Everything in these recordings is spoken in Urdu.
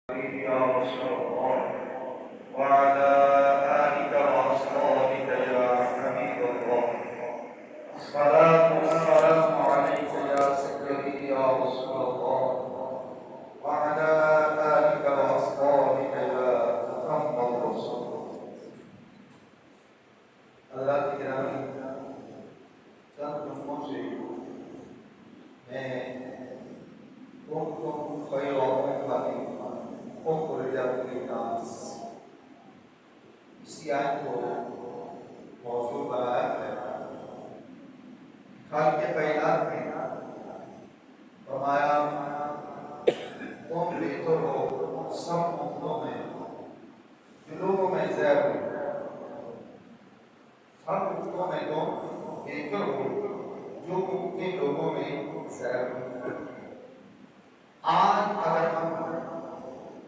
يا رسول الله وعلى آلك وأصحابك يا حبيب الله الصلاة والسلام عليك يا سيدي يا رسول الله وعلى آلك وأصحابك يا محمد رسول الله اللہ کی گرامی چند لمحوں سے میں كنتم خير أمة أخرجت للناس اسی آیت کو موضوع بنایا ہے خالق کائنات نے فرمایا تم بہتر ہو سب امتوں میں جو لوگوں میں زیر ہو سب امتوں میں تم بہتر ہو جو ان لوگوں میں زیر ہو آج اگر ہم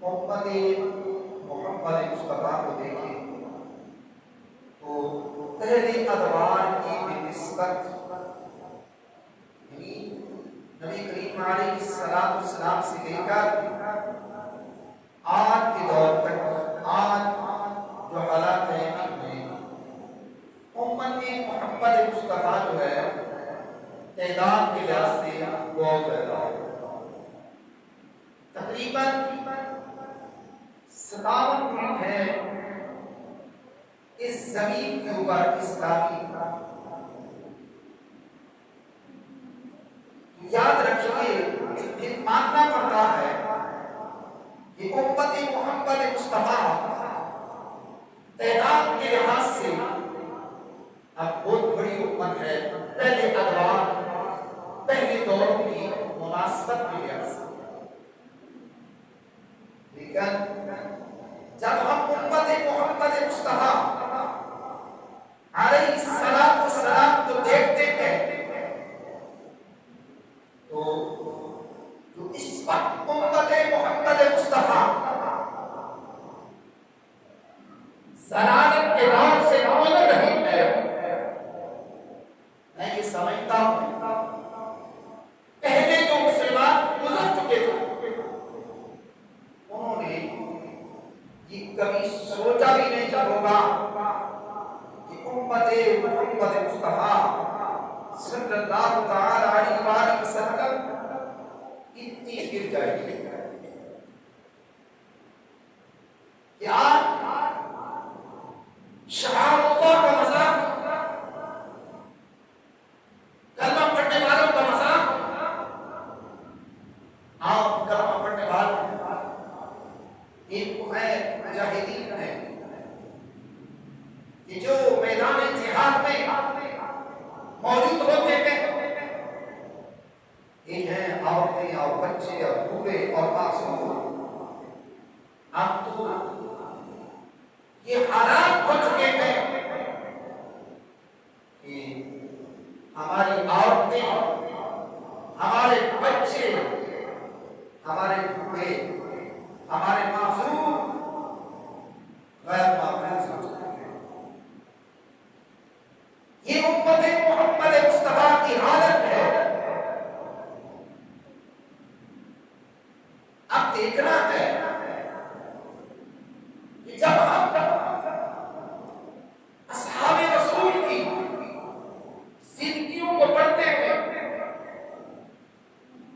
امت محمد مصطفیٰ کو دیکھیں تو پہلی ادوار کی بنسبت یعنی نبی کریم علیہ السلام سے لے کر آج کے دور تک آج جو حالات ہیں ان میں امت محمد مصطفیٰ جو ہے تعداد کے لحاظ سے بہت زیادہ ہے تقریباً 57 گروپ ہے اس زمین کے اوپر اسلامی یاد رکھیے کہ ماننا پڑتا ہے کہ امت محمد مصطفیٰ تعداد کے لحاظ سے اب بہت بڑی امت ہے پہلے ادوار پہلے دور کی مناسبت کے لحاظ سے لیکن جب ہم امت محمد مصطفیٰ علیہ السلام کو دیکھتے ہیں تو جو اس وقت امت محمد مصطفیٰ ضلالت کے دور سے گزر رہی ہے میں یہ سمجھتا ہوں پہلے جو مسلمان گزر چکے تھے انہوں نے یہ کبھی سوچا بھی نہیں ہوگا کہ امت محمد مصطفیٰ صلی اللہ تعالی علیہ وآلہ وسلم اتنی گر جائے گی کہ آج شہاب اللہ کا مذاق کلمہ پڑھنے والوں کا مذاق آپ کلمہ پڑھنے والوں ایک ہے مجاہدین ہے کہ جو میدان جہاد میں موجود ہوتے ہیں ایک ہیں عورتیں اور بچے اور بوڑھے اور معصوم اب تو یہ حالات ہو چکے ہیں کہ ہماری عورتیں ہمارے بچے ہمارے بوڑھے ہمارے معصوم غیر معصوم ہو چکے ہیں یہ امت محمد مصطفیٰ کی حالت ہے اب دیکھنا ہے کہ جب ہم اصحاب رسول کی زندگیوں کو پڑھتے ہیں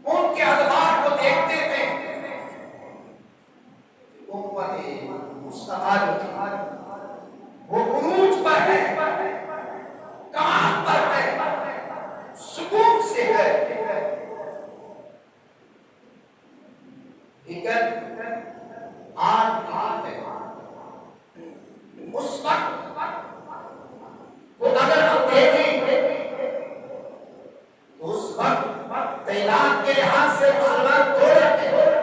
ان کے ادوار کو دیکھتے ہیں مصطفیٰ جو تھی وہ عروج پر ہے کام پر ہے سکون سے ہے لیکن آج حال ہے اس وقت کو اگر ہم دیکھیں تو اس وقت تعداد کے لحاظ سے مسلمان تھوڑے ہیں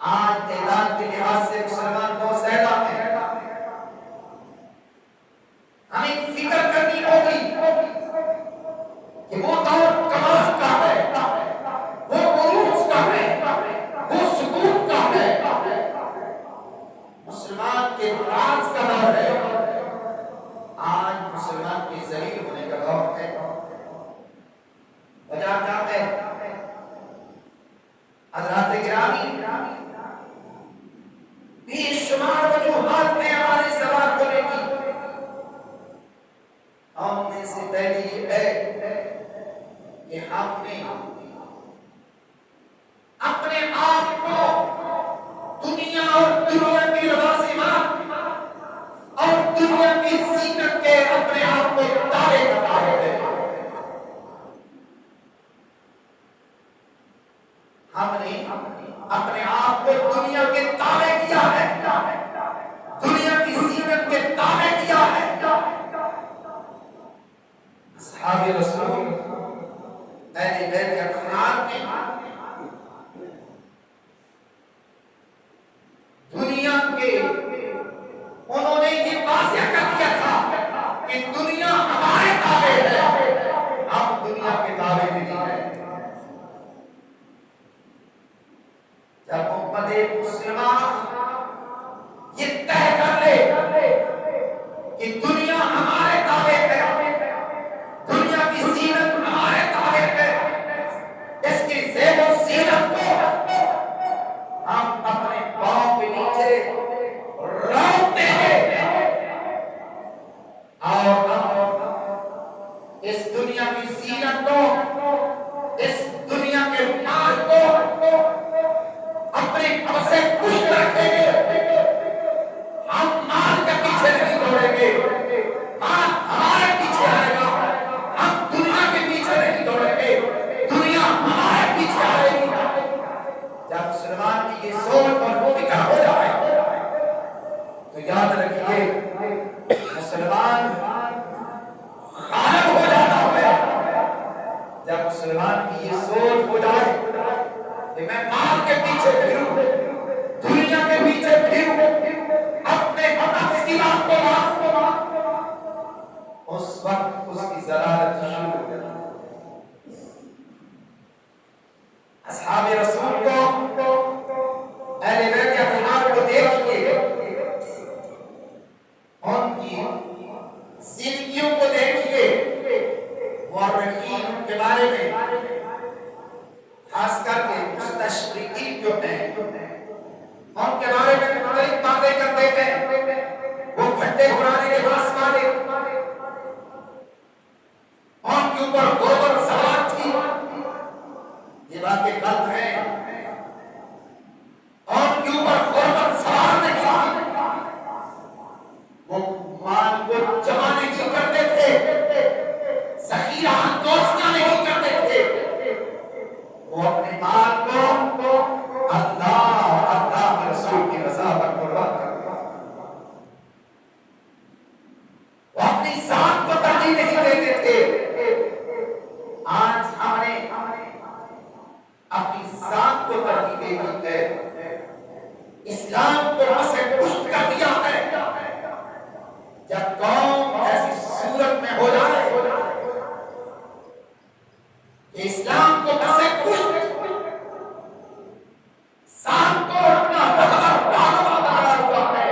آج تعداد کے لحاظ سے مسلمان بہت زیادہ ہیں ہمیں فکر کرنی ہوگی کہ وہ دور کمال کا ہے وہ ہم نے اپنے آپ کو دنیا کے تابع کیا ہے، دنیا کی زینت کے تابع کیا ہے۔ اصحاب رسول اہل بیت اکرام نے دنیا کے انہوں نے یہ واضح کر دیا تھا کہ دنیا ہمارے تابع ہے، ہم دنیا کے تابع نہیں ہیں۔ جب امت مسلمہ یہ طے کر لے کہ دنیا ہمارے تابع ہے، دنیا کی زینت ہمارے تابع ہے، اس کی زیب و زینت کو ہم اپنے پاؤں کے نیچے روکتے ہیں اور اس دنیا کی زینت کو، اس دنیا کے مال کو اپنے پسے پشت رکھیں گے۔ ہم مال کے پیچھے نہیں دوڑیں گے، مال ہمارے پیچھے آئے گا، ہم دنیا کے پیچھے نہیں دوڑیں گے، دنیا ہمارے پیچھے آئے گی۔ جب مسلمان کی یہ سوچ اور فکر ہو جائے تو یاد رکھیے مسلمان غالب ہو جاتا ہے۔ جب مسلمان کی یہ سوچ ہو جائے کہ میں مال کے پیچھے پھروں، دنیا کے پیچھے پھروں، اپنے نفس کی بات کو مانوں، اس وقت اس کی ضلالت شروع ہو جاتی ہے۔ اصحاب رسول کو، اہل بیت اکرام کو دیکھیے، ان کی زندگیوں کو دیکھیے، مورخین ان کے بارے میں خاص کر کے مستشرقین جو ہیں ان کے بارے میں مختلف باتیں کرتے ہیں۔ وہ کھٹے پرانے کے باس والے، ان کے اوپر غربت سوار تھی، یہ باتیں غلط ہیں۔ ان کے اوپر غربت سوار نہیں تھی، وہ مال کو جمع نہیں کرتے تھے، ذخیرہ دوستیاں نہیں کرتے تھے، وہ اپنے مال کو اللہ کے رسول کی رضا پر قربان کرتے ہیں۔ وہ اپنی ذات کو ترجیح نہیں دیتے تھے۔ آج ہم نے اپنی ذات کو ترجیح دی ہے، اسلام کو اسے پشت کر دیا ہے۔ جب قوم ایسی صورت میں ہو جائے کہ اسلام کو اسے پشت، ذات کو اپنا رہبر بنا ہوا ہے،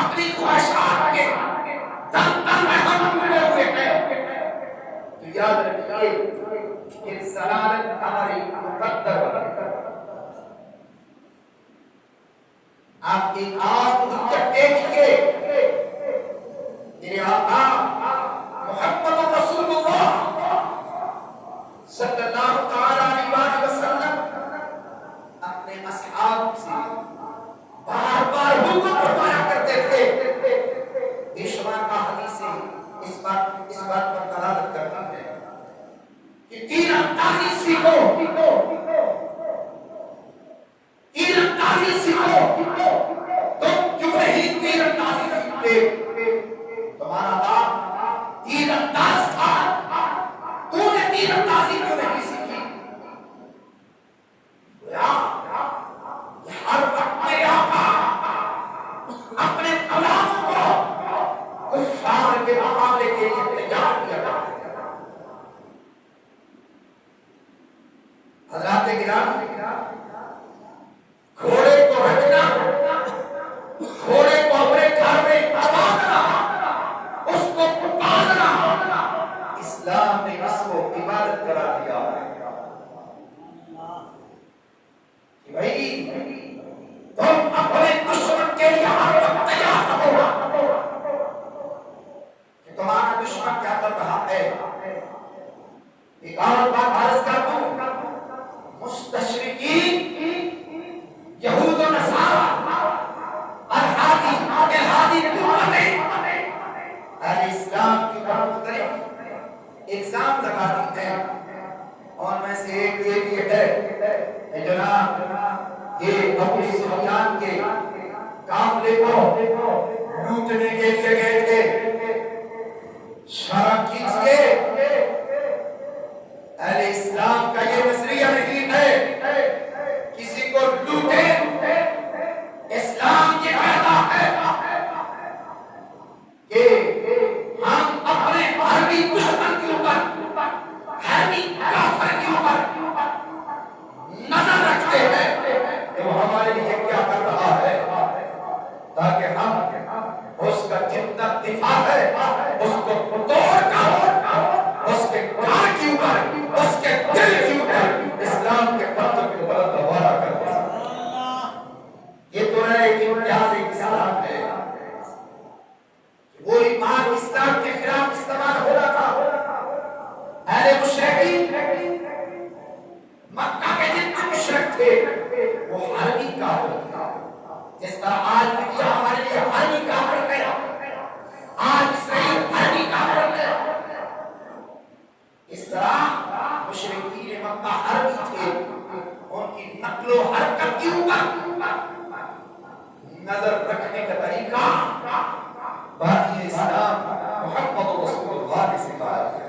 اپنی خواہشات کے تن تن میں ہم ڈوبے ہوئے ہیں، تو یاد رکھیے کہ ضلالت ہماری مقدر ہے۔ آپ ایک آپ حجت دیکھیے، میرے آقا محمد رسول اللہ صلی اللہ تعالی علیہ وسلم اپنے اصحاب سے بار بار حکم فرمایا کرتے تھے۔ بے شمار احادیثیں اس بات پر دلالت کرتی ہیں کہ تیر اندازی سیکھو، تیر اندازی سیکھو، تم کیوں نہیں تیر اندازی سیکھتے؟ تمہارا باپ تیر انداز تھا، تو نے تیر اندازی کیوں نہیں سیکھی؟ ہر وقت میرے آقا اپنے غلاموں کو کفار کے مقابلے کے لیے تیار کیا کرتے تھے۔ حضرات گرامی، گھوڑے کو رکھنا، گھوڑے کو اپنے گھر میں باندھنا، اس کو پالنا، اسلام نے اس کو عبادت قرار دیا ہے کہ بھائی تم اپنے دشمن کے لیے ہر وقت تیار رہو کہ تمہارا دشمن کیا کر رہا ہے۔ ایک اور بات عرض کر دوں، مستشرقین، یہود و نصارہ، الہادی قوتیں اہل اسلام کی مختلف الزام لگاتی ہیں، اور میں سے ایک یہ بھی ہے یہ ابو سفیان کے قافلے کو لوٹنے کے لیے گئے تھے. شرم کیجیے، اہل اسلام کا یہ نظریہ نہیں ہے کسی کو لوٹے. اسلام یہ کہتا ہے کہ ہم اپنے حربی دشمن کے اوپر، حربی کافر کے اوپر نظر رکھتے ہیں کہ وہ ہمارے لیے کیا کر رہا ہے، تاکہ ہم اس کا جتنا دفاع ہے اس کو توڑ کر اس کے گھر کے اوپر، اس کے دل کے اوپر اسلام کے پتھر کے اوپر دوبارہ کر دیں. یہ تو ہے ایک امتیازی اسلام ہے. وہ ایمان اسلام کے خلاف استعمال ہو رہا تھا. اہل مشرکین، مکہ کے جتنے مشرک تھے وہ حربی کافر تھے. جس طرح آج بھی ہمارے لیے حربی کافر ہے، آج اسرائیل حربی کافر ہے، اس طرح مشرکین مکہ حربی تھے. ان کی نقل و حرکت کے اوپر نظر رکھنے کا طریقہ بانی اسلام محمد رسول اللہ نے سکھایا ہے.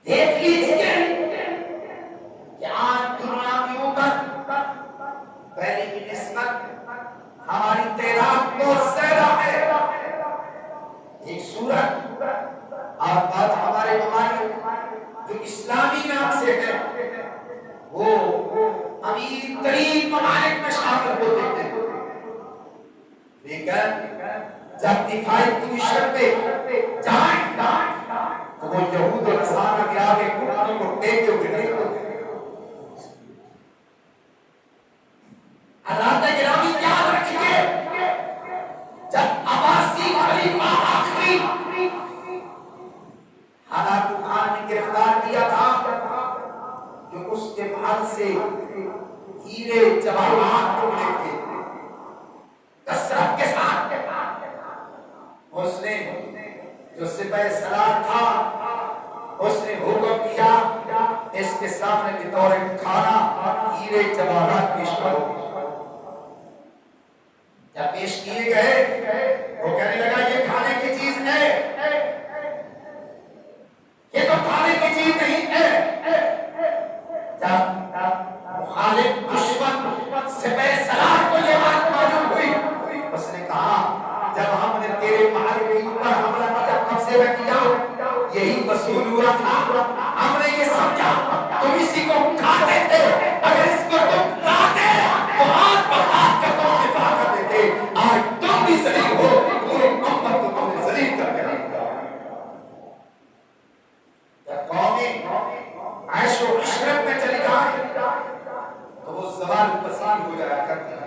دیکھ لیجیے کہ آج دنیا کے اوپر پہلے کی نسبت ہماری تعداد بہت زیادہ ہے. ایک صورت اور بات ہمارے ممالک جو اسلامی نام سے ہے وہ امیر ترین ممالک میں شامل ہوتے ہیں، لیکن جب دفاعی پوزیشن پہ جائیں تو وہ یہود و نصارہ کے آگے گھٹنوں کو ٹیکے ہوئے نہیں ہوتے. حضرات گرامی یاد رکھیے، جب عباسی خلیفہ آخری ہلاکو خان نے گرفتار کیا تھا جو اس کے محل سے ہیرے جواہرات نکلے تھے کثرت کے ساتھ، اس نے جو سپاہ سالار تھا اس نے حکم دیا اس کے سامنے بطور کھانا ہیرے جواہرات پیش کرو. جب پیش کیے گئے وہ کہنے لگا یہ کھانے کی چیز ہے، یہ تو کھانے کی چیز نہیں ہے. جب مخالف دشمن سپاہ سالار کو یہ بات معلوم ہوئی، اس نے کہا جب ہم نے تیرے محل کے اوپر حملہ کیا، قبضے میں کیا، یہی وصول ہوا تھا. ہم نے یہ سمجھا تم اسی کو کھاتے تھے، اگر اس کو تم لاتے تو آج بہت کا تم دفاع کر دیتے. آج تم بھی ذلیل ہو، پورے امت کو تم نے ذلیل کر کے رکھ دیا. جب قومیں عیش و عشرت میں چلی جائیں تو وہ زوال پسند ہو جایا کرتی ہیں.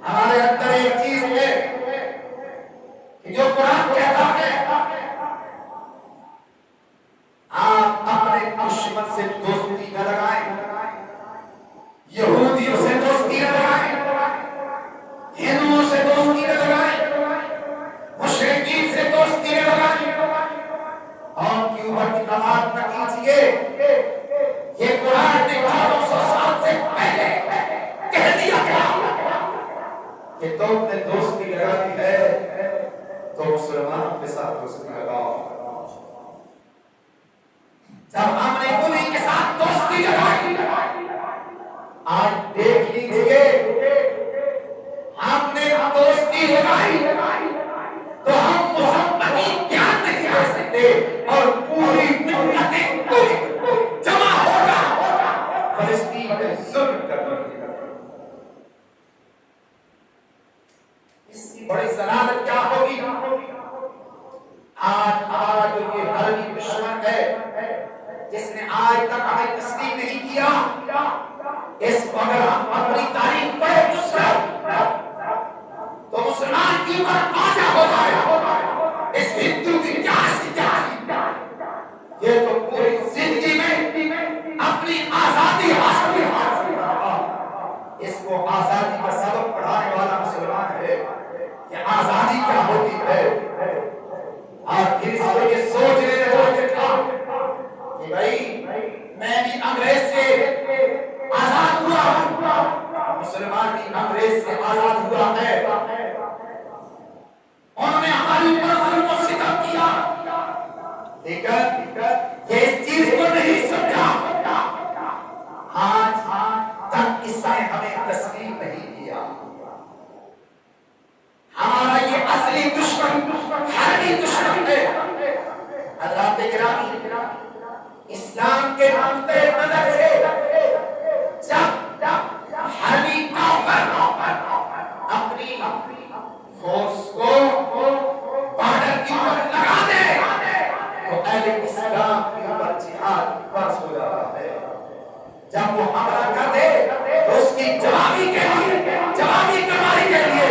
ہمارے اندر ایک چیز ہے کہ جو قرآن کہتا ہے آپ اپنے دشمن سے دوستی نہ لگائیں، یہودیوں سے دوستی نہ لگائیں، ہندوؤں سے دوستی نہ لگائیں، مشرکین سے دوستی نہ لگائیں، اور کی اوپر اعتماد نہ کیجیے. یہ قرآن نے 400 سال سے پہلے کہہ دیا تھا کہ تم نے دوستی لگانی ہے تو مسلمانوں کے ساتھ دوستی لگاؤ. جب ہم نے انہیں کے ساتھ دوستی لگائی، آج دیکھ لیجیے ہم نے دوستی لگائی تو ہم مسمتی کیا نہیں کر سکتے اور پوری ملتیں جمع ہوگا فلسطین میں ظلم کرنے کے لیے. اس کی بڑی ضلالت کیا ہوگی؟ آج ہمارا جو یہ حربی دشمن ہے جس نے آج تک ہمیں تسلیم نہیں کیا، اس وقت ہم اپنی تاریخ پڑھے تو مسلمان کی عمر واضح ہو جائے اس ہندو کی کیا حیثیت ہے. یہ تو پوری زندگی میں اپنی آزادی حاصل کرتا، اس کو آزادی کا سبق پڑھانے والا مسلمان ہے کہ آزادی کیا ہوتی ہے. اور پھر اس کو یہ سوچ لینا چاہیے تھا کہ یہ اس چیز کو نہیں سمجھا، آج تک اس نے ہمیں تسلیم نہیں کیا۔ ہمارا یہ اصلی دشمن حربی دشمن ہے۔ حضرات گرامی، اسلام کے نقطۂ نظر سے جب حربی کافر اپنی فورس کو بارڈر کی اوپر لگا دے تو اہل اسلام کے اوپر جہاد فرض ہو جاتا ہے۔ جب وہ حملہ کر دے تو اس کی جوابی کارروائی کے لیے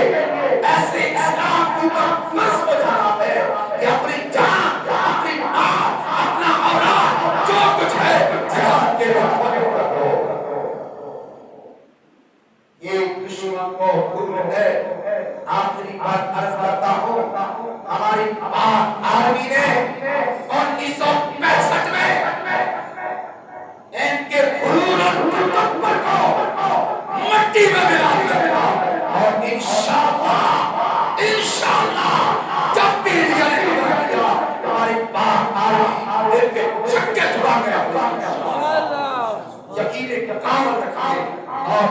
ایسے اسلام کے اوپر فرض ہو جاتا ہے کہ اپنی جان، اپنی مال، اپنا اولاد، جو کچھ ہے جہاد کے لیے وقف کر دو۔ یہ دشمن کو حکم ہے۔ آخری بات عرض کرتا ہوں، ہماری پاک آرمی نے 1965 میں ان کے غرور اور تکبر کو مٹی میں ملا دیا تھا، اور انشاءاللہ جب بھی انڈیا نے حملہ کیا ہماری پاک آرمی ان کے چھکے چھڑا کے رکھا۔ یقین کامل رکھیے اور